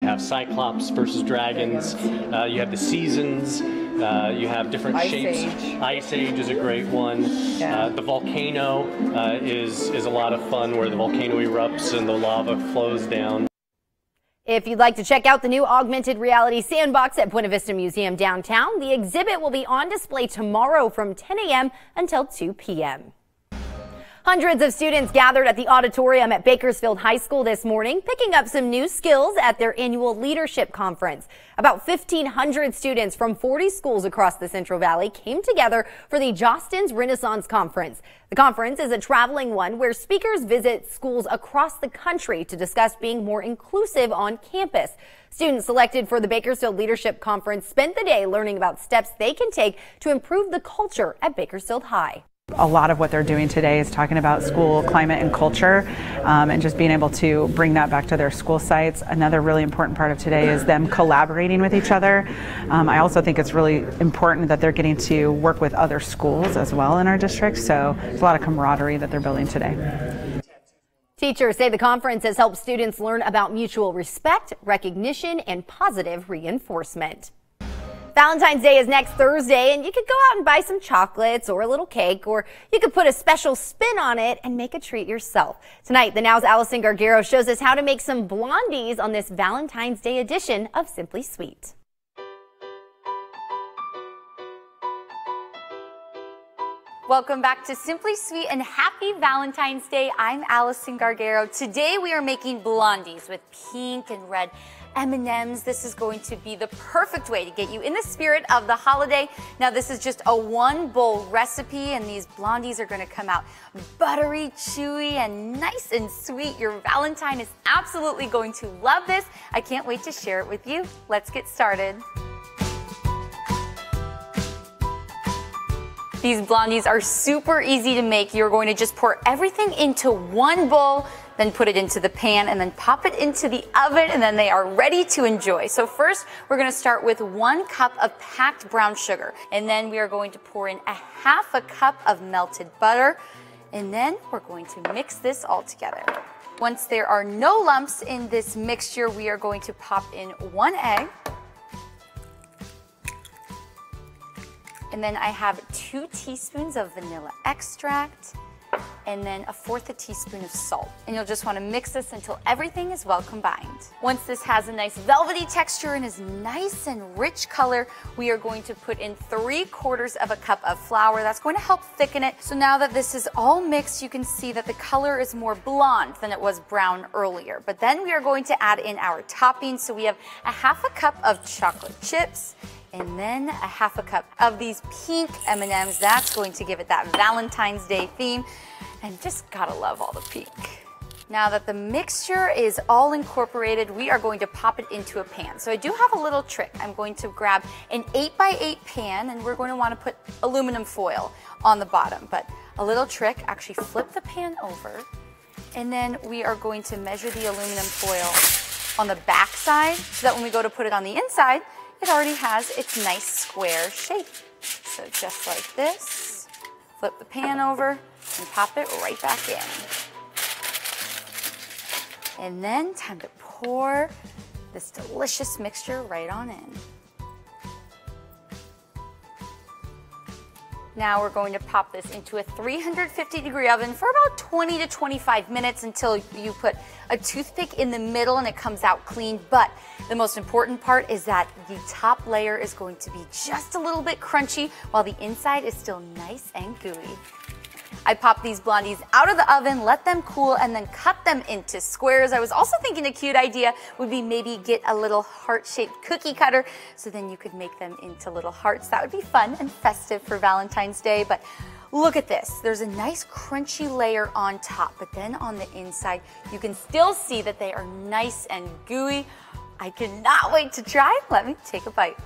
You have Cyclops versus dragons, you have the seasons, you have different shapes. Ice Age is a great one. Yeah. The volcano is a lot of fun, where the volcano erupts and the lava flows down. If you'd like to check out the new augmented reality sandbox at Buena Vista Museum downtown, the exhibit will be on display tomorrow from 10 a.m. until 2 p.m. Hundreds of students gathered at the auditorium at Bakersfield High School this morning, picking up some new skills at their annual leadership conference. About 1,500 students from 40 schools across the Central Valley came together for the Jostens Renaissance Conference. The conference is a traveling one where speakers visit schools across the country to discuss being more inclusive on campus. Students selected for the Bakersfield Leadership Conference spent the day learning about steps they can take to improve the culture at Bakersfield High. A lot of what they're doing today is talking about school climate and culture, and just being able to bring that back to their school sites. Another really important part of today is them collaborating with each other. I also think it's really important that they're getting to work with other schools as well in our district, so there's a lot of camaraderie that they're building today. Teachers say the conference has helped students learn about mutual respect, recognition, and positive reinforcement. Valentine's Day is next Thursday, and you could go out and buy some chocolates or a little cake, or you could put a special spin on it and make a treat yourself. Tonight, the Now's Allison Gargaro shows us how to make some blondies on this Valentine's Day edition of Simply Sweet. Welcome back to Simply Sweet and happy Valentine's Day. I'm Allison Gargaro. Today we are making blondies with pink and red M&Ms. This is going to be the perfect way to get you in the spirit of the holiday. Now this is just a one bowl recipe, and these blondies are going to come out buttery, chewy, and nice and sweet. Your Valentine is absolutely going to love this. I can't wait to share it with you. Let's get started. These blondies are super easy to make. You're going to just pour everything into one bowl, then put it into the pan, and then pop it into the oven, and then they are ready to enjoy. So first, we're going to start with 1 cup of packed brown sugar, and then we are going to pour in ½ cup of melted butter, and then we're going to mix this all together. Once there are no lumps in this mixture, we are going to pop in 1 egg. And then I have 2 teaspoons of vanilla extract, and then 1/4 teaspoon of salt. And you'll just want to mix this until everything is well combined. Once this has a nice velvety texture and is nice and rich color, we are going to put in 3/4 cup of flour. That's going to help thicken it. So now that this is all mixed, you can see that the color is more blonde than it was brown earlier. But then we are going to add in our toppings. So we have ½ cup of chocolate chips, and then ½ cup of these pink M&Ms. That's going to give it that Valentine's Day theme. And just gotta love all the pink. Now that the mixture is all incorporated, we are going to pop it into a pan. So I do have a little trick. I'm going to grab an 8x8 pan, and we're going to want to put aluminum foil on the bottom. But a little trick, actually flip the pan over, and then we are going to measure the aluminum foil on the back side so that when we go to put it on the inside, it already has its nice square shape. So just like this, flip the pan over and pop it right back in. And then time to pour this delicious mixture right on in. Now we're going to pop this into a 350-degree oven for about 20 to 25 minutes until you put a toothpick in the middle and it comes out clean. But the most important part is that the top layer is going to be just a little bit crunchy while the inside is still nice and gooey. I popped these blondies out of the oven, let them cool, and then cut them into squares. I was also thinking a cute idea would be maybe get a little heart-shaped cookie cutter so then you could make them into little hearts. That would be fun and festive for Valentine's Day. But look at this. There's a nice crunchy layer on top, but then on the inside, you can still see that they are nice and gooey. I cannot wait to try. Let me take a bite.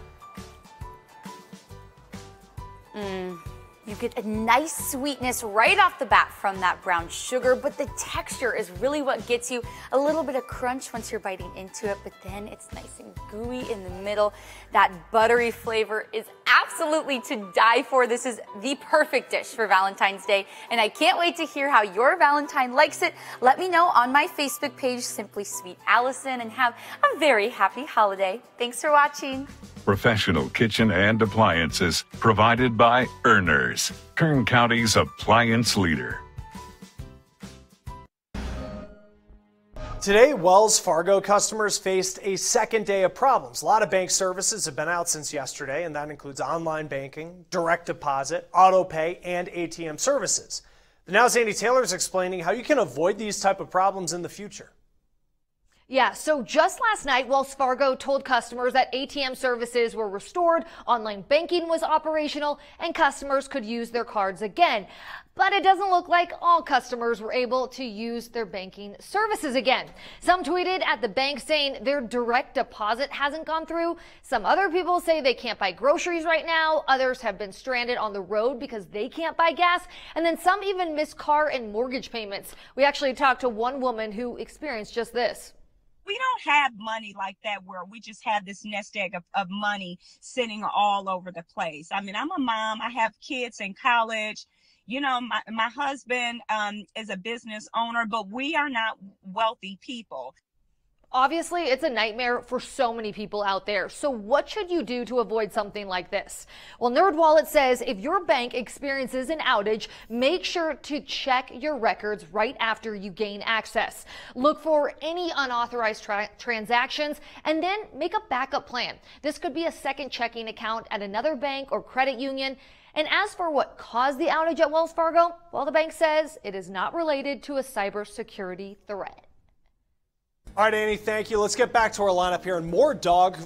You get a nice sweetness right off the bat from that brown sugar, but the texture is really what gets you. A little bit of crunch once you're biting into it, but then it's nice and gooey in the middle. That buttery flavor is absolutely to die for. This is the perfect dish for Valentine's Day, and I can't wait to hear how your Valentine likes it. Let me know on my Facebook page, Simply Sweet Allison, and have a very happy holiday. Thanks for watching. Professional kitchen and appliances provided by Earners, Kern County's appliance leader. Today, Wells Fargo customers faced a second day of problems. A lot of bank services have been out since yesterday, and that includes online banking, direct deposit, auto pay, and ATM services. But now Sandy Taylor is explaining how you can avoid these type of problems in the future. Yeah, so just last night, Wells Fargo told customers that ATM services were restored, online banking was operational, and customers could use their cards again. But it doesn't look like all customers were able to use their banking services again. Some tweeted at the bank saying their direct deposit hasn't gone through. Some other people say they can't buy groceries right now. Others have been stranded on the road because they can't buy gas. And then some even miss car and mortgage payments. We actually talked to one woman who experienced just this. We don't have money like that where we just have this nest egg of money sitting all over the place. I mean, I'm a mom. I have kids in college. You know, my husband is a business owner, but we are not wealthy people. Obviously, it's a nightmare for so many people out there. So what should you do to avoid something like this? Well, NerdWallet says if your bank experiences an outage, make sure to check your records right after you gain access. Look for any unauthorized transactions and then make a backup plan. This could be a second checking account at another bank or credit union. And as for what caused the outage at Wells Fargo, well, the bank says it is not related to a cybersecurity threat. All right, Annie, thank you. Let's get back to our lineup here. And more dog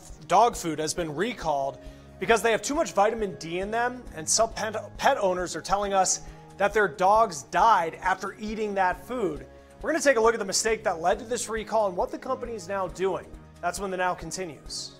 food has been recalled because they have too much vitamin D in them. And some pet owners are telling us that their dogs died after eating that food. We're going to take a look at the mistake that led to this recall and what the company is now doing. That's when the Now continues.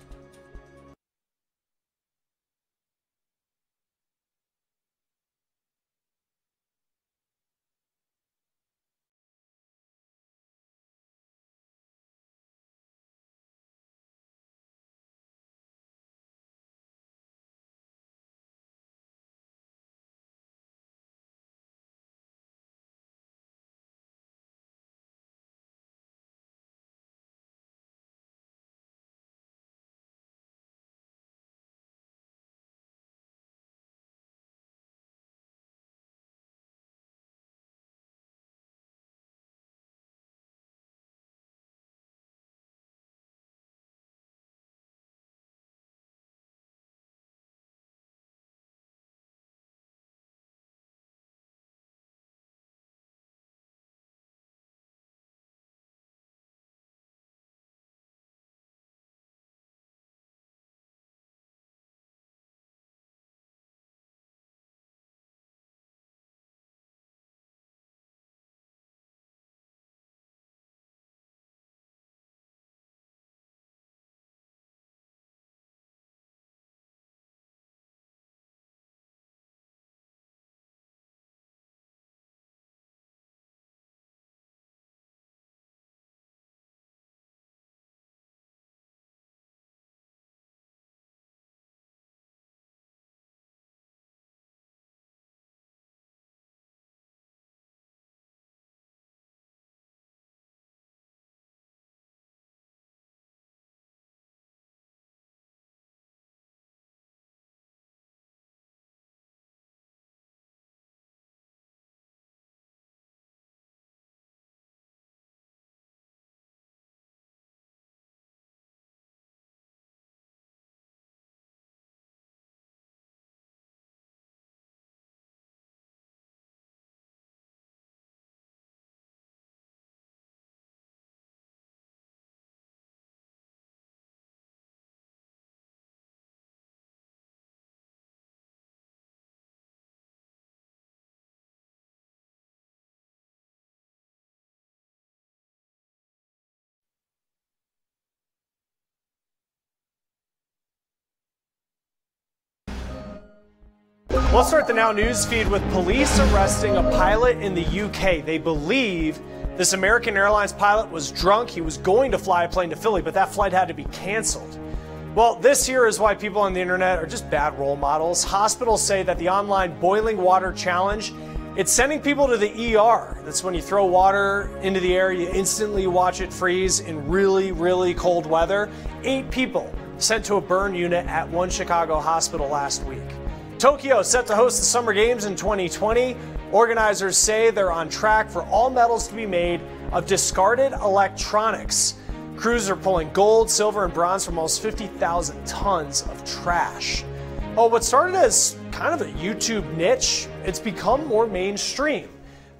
We'll start the Now News feed with police arresting a pilot in the UK. They believe this American Airlines pilot was drunk. He was going to fly a plane to Philly, but that flight had to be canceled. Well, this here is why people on the internet are just bad role models. Hospitals say that the online boiling water challenge, it's sending people to the ER. That's when you throw water into the air, you instantly watch it freeze in really, really cold weather. 8 people sent to a burn unit at one Chicago hospital last week. Tokyo set to host the Summer Games in 2020. Organizers say they're on track for all medals to be made of discarded electronics. Crews are pulling gold, silver, and bronze from almost 50,000 tons of trash. Oh, what started as kind of a YouTube niche, it's become more mainstream.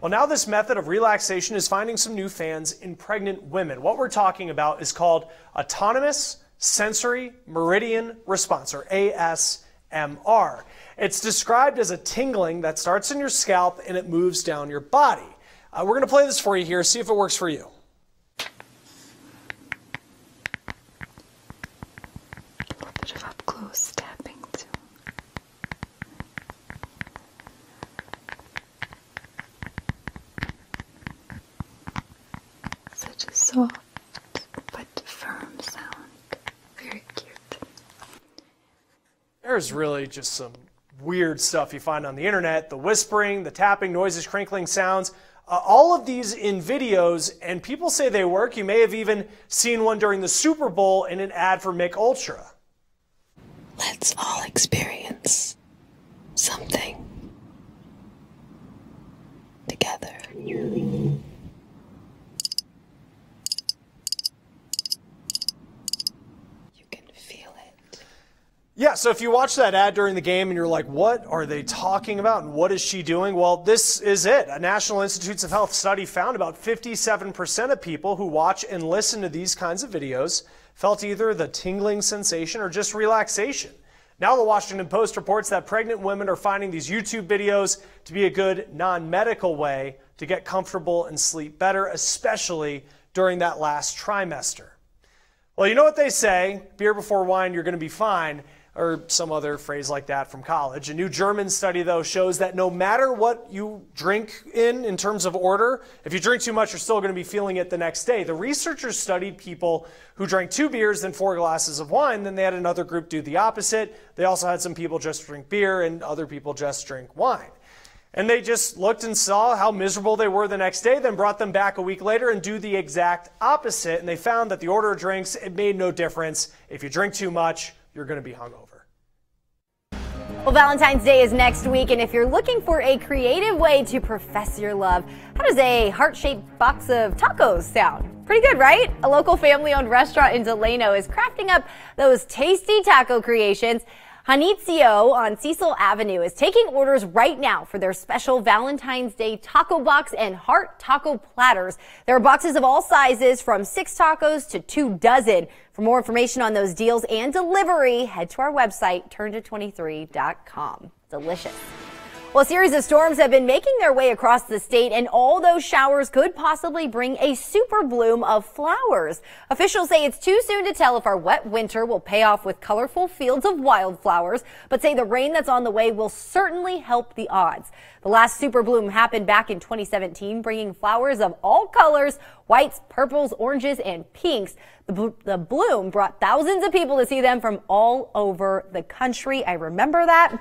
Well, now this method of relaxation is finding some new fans in pregnant women. What we're talking about is called Autonomous Sensory Meridian Response, or ASMR. It's described as a tingling that starts in your scalp and it moves down your body. We're going to play this for you here, see if it works for you. Bit of up close tapping too. Such a soft but firm sound. Very cute. There's really just some weird stuff you find on the internet. The whispering, the tapping, noises, crinkling sounds. All of these in videos, and people say they work. You may have even seen one during the Super Bowl in an ad for Mick Ultra. Let's all experience something together. You can feel it. Yeah, so if you watch that ad during the game and you're like, what are they talking about and what is she doing? Well, this is it. A National Institutes of Health study found about 57% of people who watch and listen to these kinds of videos felt either the tingling sensation or just relaxation. Now the Washington Post reports that pregnant women are finding these YouTube videos to be a good non-medical way to get comfortable and sleep better, especially during that last trimester. Well, you know what they say, beer before wine, you're going to be fine, or some other phrase like that from college. A new German study, though, shows that no matter what you drink in terms of order, if you drink too much, you're still going to be feeling it the next day. The researchers studied people who drank 2 beers and 4 glasses of wine. Then they had another group do the opposite. They also had some people just drink beer and other people just drink wine. And they just looked and saw how miserable they were the next day, then brought them back a week later and do the exact opposite. And they found that the order of drinks, it made no difference. If you drink too much, you're going to be hungover. Well, Valentine's Day is next week, and if you're looking for a creative way to profess your love, how does a heart-shaped box of tacos sound? Pretty good, right? A local family-owned restaurant in Delano is crafting up those tasty taco creations. Janitzio on Cecil Avenue is taking orders right now for their special Valentine's Day taco box and heart taco platters. There are boxes of all sizes from 6 tacos to 2 dozen. For more information on those deals and delivery, head to our website, turnto23.com. Delicious. Well, a series of storms have been making their way across the state, and all those showers could possibly bring a super bloom of flowers. Officials say it's too soon to tell if our wet winter will pay off with colorful fields of wildflowers, but say the rain that's on the way will certainly help the odds. The last super bloom happened back in 2017, bringing flowers of all colors, whites, purples, oranges, and pinks. The bloom brought thousands of people to see them from all over the country. I remember that.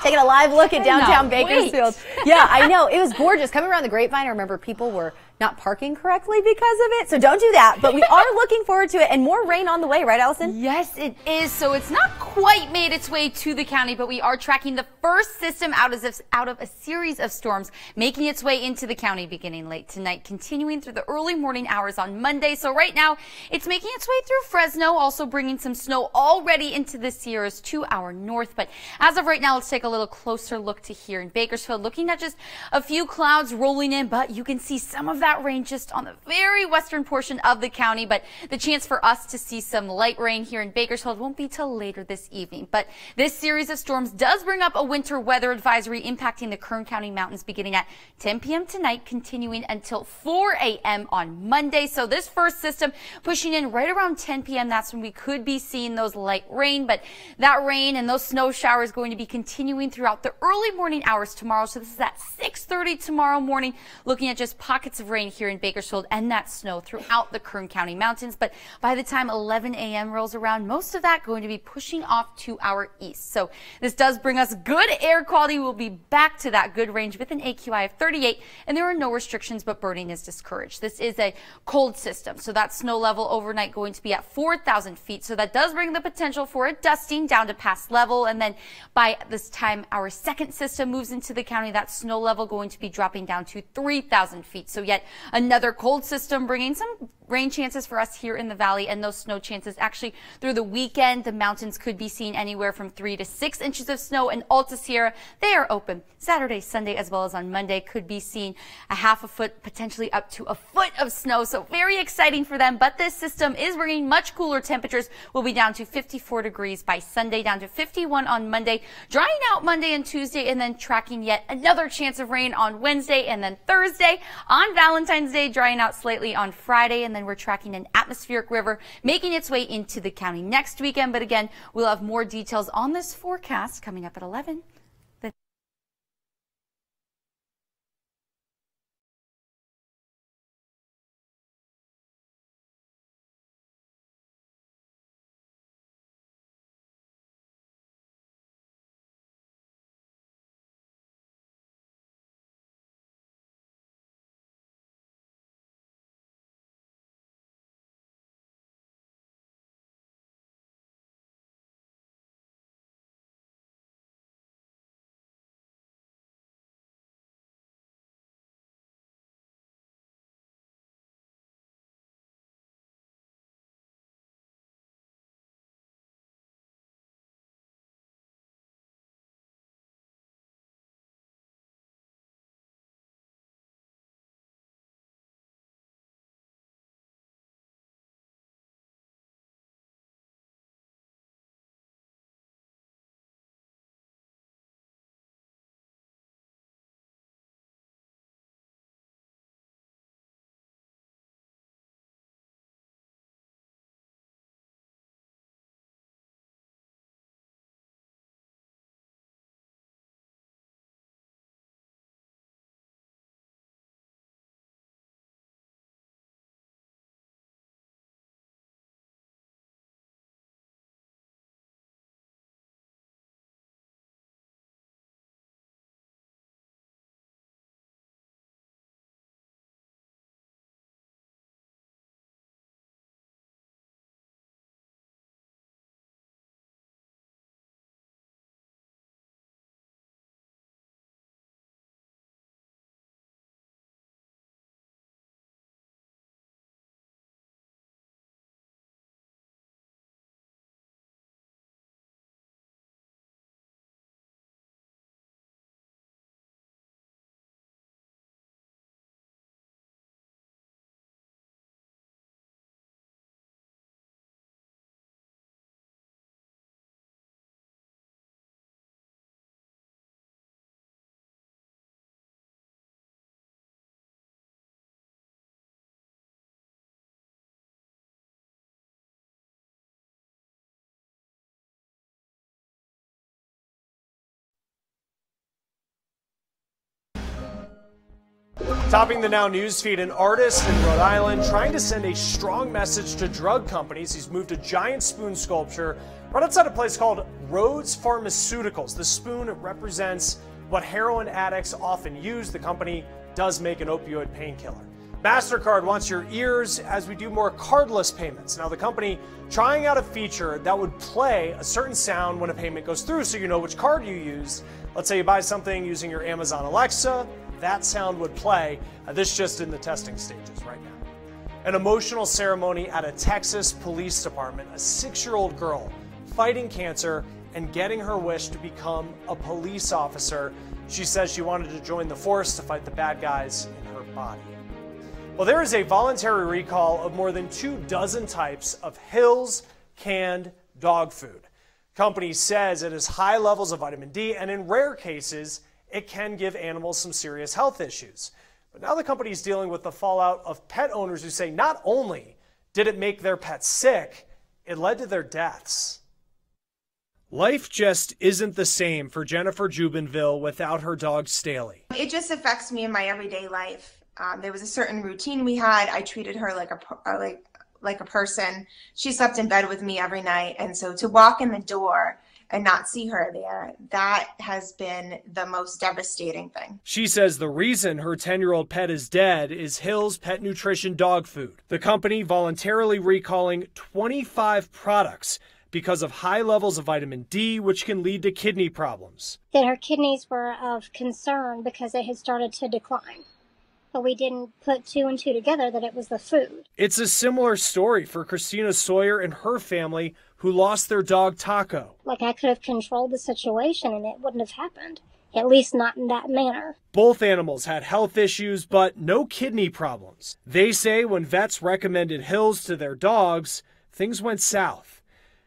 Taking a live look at downtown Bakersfield. Yeah, I know. It was gorgeous. Coming around the Grapevine, I remember people were not parking correctly because of it. So don't do that. But we are looking forward to it, and more rain on the way, right, Allison? Yes, it is. So it's not quite made its way to the county, but we are tracking the first system out of a series of storms making its way into the county beginning late tonight, continuing through the early morning hours on Monday. So right now, it's making its way through Fresno, also bringing some snow already into the Sierras to our north. But as of right now, let's take a little closer look to here in Bakersfield, looking at just a few clouds rolling in, but you can see some of that rain just on the very western portion of the county. But the chance for us to see some light rain here in Bakersfield won't be till later this this evening. But this series of storms does bring up a winter weather advisory impacting the Kern County mountains beginning at 10 p.m. tonight, continuing until 4 a.m. on Monday. So this first system pushing in right around 10 p.m. That's when we could be seeing those light rain, but that rain and those snow showers going to be continuing throughout the early morning hours tomorrow. So this is at 6:30 tomorrow morning, looking at just pockets of rain here in Bakersfield and that snow throughout the Kern County mountains. But by the time 11 a.m. rolls around, most of that going to be pushing off to our east. So this does bring us good air quality. We'll be back to that good range with an AQI of 38, and there are no restrictions, but burning is discouraged. This is a cold system, so that snow level overnight going to be at 4,000 feet. So that does bring the potential for a dusting down to past level. And then by this time, our second system moves into the county, that snow level going to be dropping down to 3,000 feet. So yet another cold system bringing some rain chances for us here in the valley, and those snow chances actually through the weekend. The mountains could be seeing anywhere from 3 to 6 inches of snow, and Alta Sierra, they are open Saturday, Sunday, as well as on Monday. Could be seeing a half a foot, potentially up to a foot of snow. So very exciting for them. But this system is bringing much cooler temperatures. We'll be down to 54 degrees by Sunday, down to 51 on Monday, drying out Monday and Tuesday, and then tracking yet another chance of rain on Wednesday and then Thursday. On Valentine's Day, drying out slightly on Friday, and then we're tracking an atmospheric river making its way into the county next weekend. But again, we'll have more details on this forecast coming up at 11. Topping the Now news feed, an artist in Rhode Island trying to send a strong message to drug companies. He's moved a giant spoon sculpture right outside a place called Rhodes Pharmaceuticals. The spoon represents what heroin addicts often use. The company does make an opioid painkiller. MasterCard wants your ears as we do more cardless payments. Now the company trying out a feature that would play a certain sound when a payment goes through so you know which card you used. Let's say you buy something using your Amazon Alexa, that sound would play. This just in the testing stages right now. An emotional ceremony at a Texas police department. A 6-year-old girl fighting cancer and getting her wish to become a police officer. She says she wanted to join the force to fight the bad guys in her body. Well, there is a voluntary recall of more than 24 types of Hill's canned dog food. Company says it has high levels of vitamin D, and in rare cases, it can give animals some serious health issues. But now the company is dealing with the fallout of pet owners who say not only did it make their pets sick, it led to their deaths. Life just isn't the same for Jennifer Jubinville without her dog Staley. It just affects me in my everyday life. There was a certain routine we had. I treated her like a person. She slept in bed with me every night, and so to walk in the door and not see her there, that has been the most devastating thing. She says the reason her 10-year-old pet is dead is Hill's Pet Nutrition dog food. The company voluntarily recalling 25 products because of high levels of vitamin D, which can lead to kidney problems. That her kidneys were of concern because they had started to decline. But we didn't put two and two together that it was the food. It's a similar story for Christina Sawyer and her family who lost their dog Taco. Like I could have controlled the situation and it wouldn't have happened. At least not in that manner. Both animals had health issues, but no kidney problems. They say when vets recommended Hills to their dogs, things went south.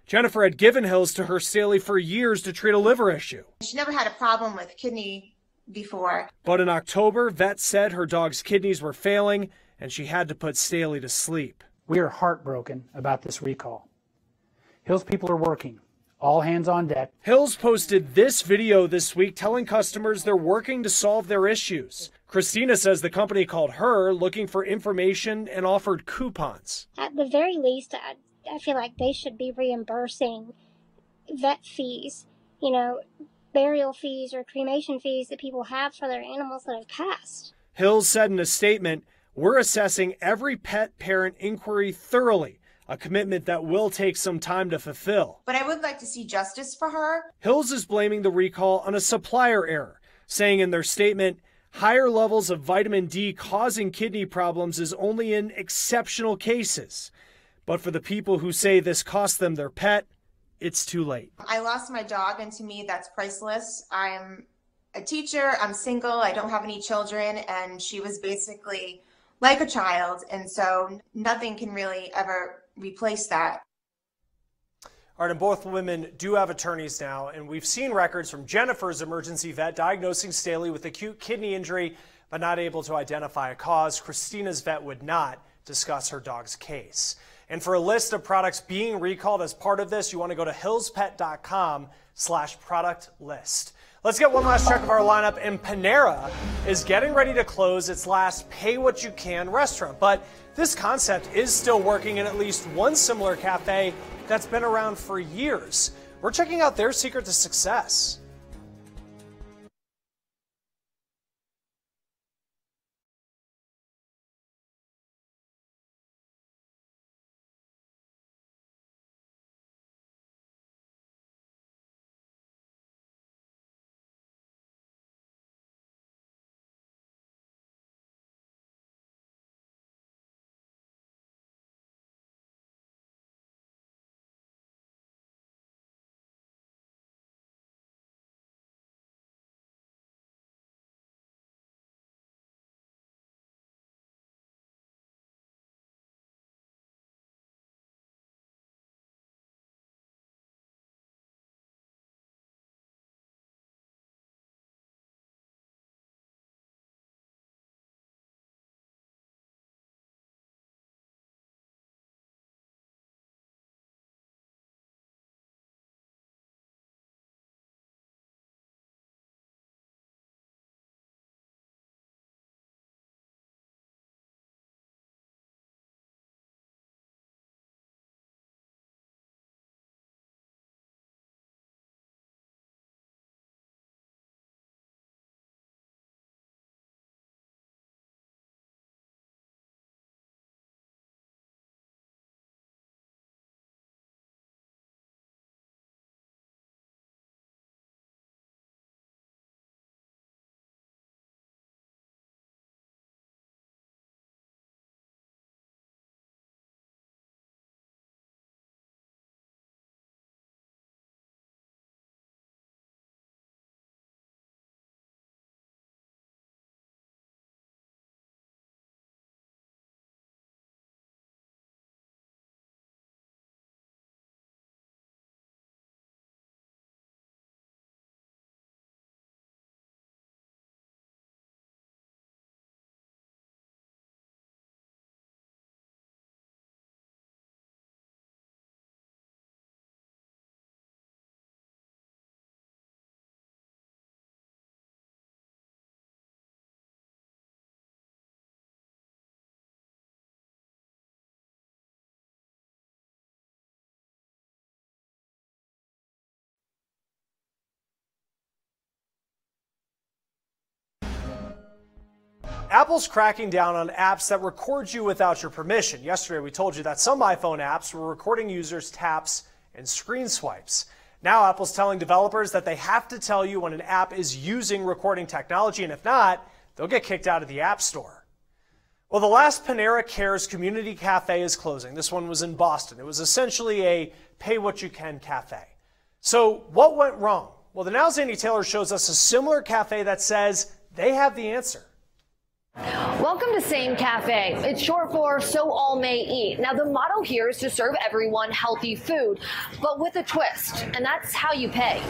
Jennifer had given Hills to her Staley for years to treat a liver issue. She never had a problem with kidney before. But in October, vets said her dog's kidneys were failing and she had to put Staley to sleep. We are heartbroken about this recall. Hills people are working. All hands on deck. Hills posted this video this week telling customers they're working to solve their issues. Christina says the company called her looking for information and offered coupons. At the very least, I feel like they should be reimbursing vet fees, burial fees or cremation fees that people have for their animals that have passed. Hills said in a statement, "We're assessing every pet parent inquiry thoroughly, a commitment that will take some time to fulfill." But I would like to see justice for her. Hills is blaming the recall on a supplier error, saying in their statement, higher levels of vitamin D causing kidney problems is only in exceptional cases. But for the people who say this cost them their pet, it's too late. I lost my dog, and to me, that's priceless. I'm a teacher, I'm single, I don't have any children, and she was basically like a child, and so nothing can really ever replace that. All right, and both women do have attorneys now, and we've seen records from Jennifer's emergency vet diagnosing Staley with acute kidney injury, but not able to identify a cause. Christina's vet would not discuss her dog's case. And for a list of products being recalled as part of this, you want to go to hillspet.com/product list. Let's get one last check of our lineup, and Panera is getting ready to close its last pay-what-you-can restaurant. But this concept is still working in at least one similar cafe that's been around for years. We're checking out their secret to success. Apple's cracking down on apps that record you without your permission. Yesterday, we told you that some iPhone apps were recording users' taps and screen swipes. Now, Apple's telling developers that they have to tell you when an app is using recording technology, and if not, they'll get kicked out of the App Store. Well, the last Panera Cares community cafe is closing. This one was in Boston. It was essentially a pay-what-you-can cafe. So what went wrong? Well, the Now's Andy Taylor shows us a similar cafe that says they have the answer. Welcome to Same Cafe. It's short for So All May Eat. Now, the motto here is to serve everyone healthy food, but with a twist, and that's how you pay.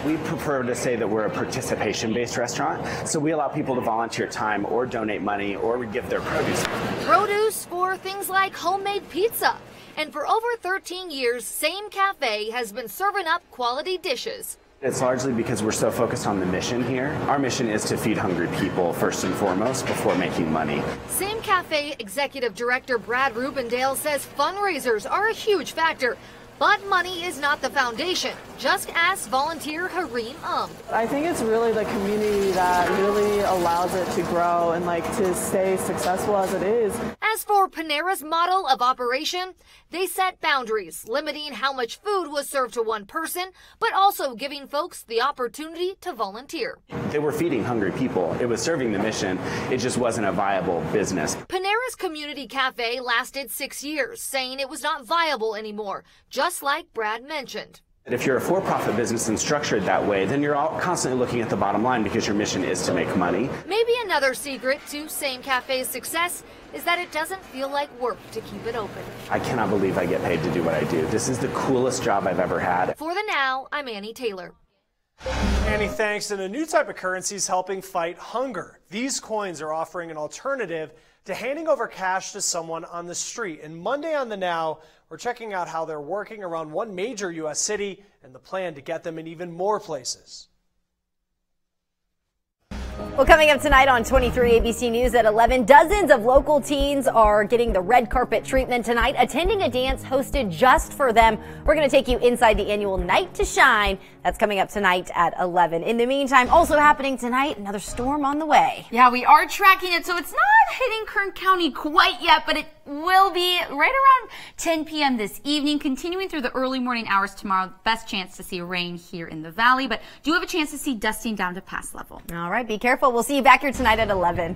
We prefer to say that we're a participation-based restaurant, so we allow people to volunteer time or donate money or give their produce. Produce for things like homemade pizza. And for over 13 years, Same Cafe has been serving up quality dishes. It's largely because we're so focused on the mission here. Our mission is to feed hungry people first and foremost before making money. Same Cafe Executive Director Brad Rubendale says fundraisers are a huge factor. But money is not the foundation. Just ask volunteer Hareem I think it's really the community that really allows it to grow and to stay successful as it is. As for Panera's model of operation, they set boundaries, limiting how much food was served to one person, but also giving folks the opportunity to volunteer. They were feeding hungry people. It was serving the mission. It just wasn't a viable business. Panera's community cafe lasted 6 years, saying it was not viable anymore, just like Brad mentioned. If you're a for-profit business and structured that way, then you're all constantly looking at the bottom line because your mission is to make money. Maybe another secret to Same Cafe's success is that it doesn't feel like work to keep it open. I cannot believe I get paid to do what I do. This is the coolest job I've ever had. For the Now, I'm Annie Taylor. Annie, thanks. And a new type of currency is helping fight hunger. These coins are offering an alternative to handing over cash to someone on the street. And Monday on the Now, we're checking out how they're working around one major U.S. city and the plan to get them in even more places. Well, coming up tonight on 23 ABC News at 11, dozens of local teens are getting the red carpet treatment tonight, attending a dance hosted just for them. We're going to take you inside the annual Night to Shine. That's coming up tonight at 11. In the meantime, also happening tonight, another storm on the way. Yeah, we are tracking it, so it's not hitting Kern County quite yet, but it will be right around 10 p.m. this evening, continuing through the early morning hours tomorrow. Best chance to see rain here in the valley, but do have a chance to see dusting down to pass level. All right, be careful. We'll see you back here tonight at 11.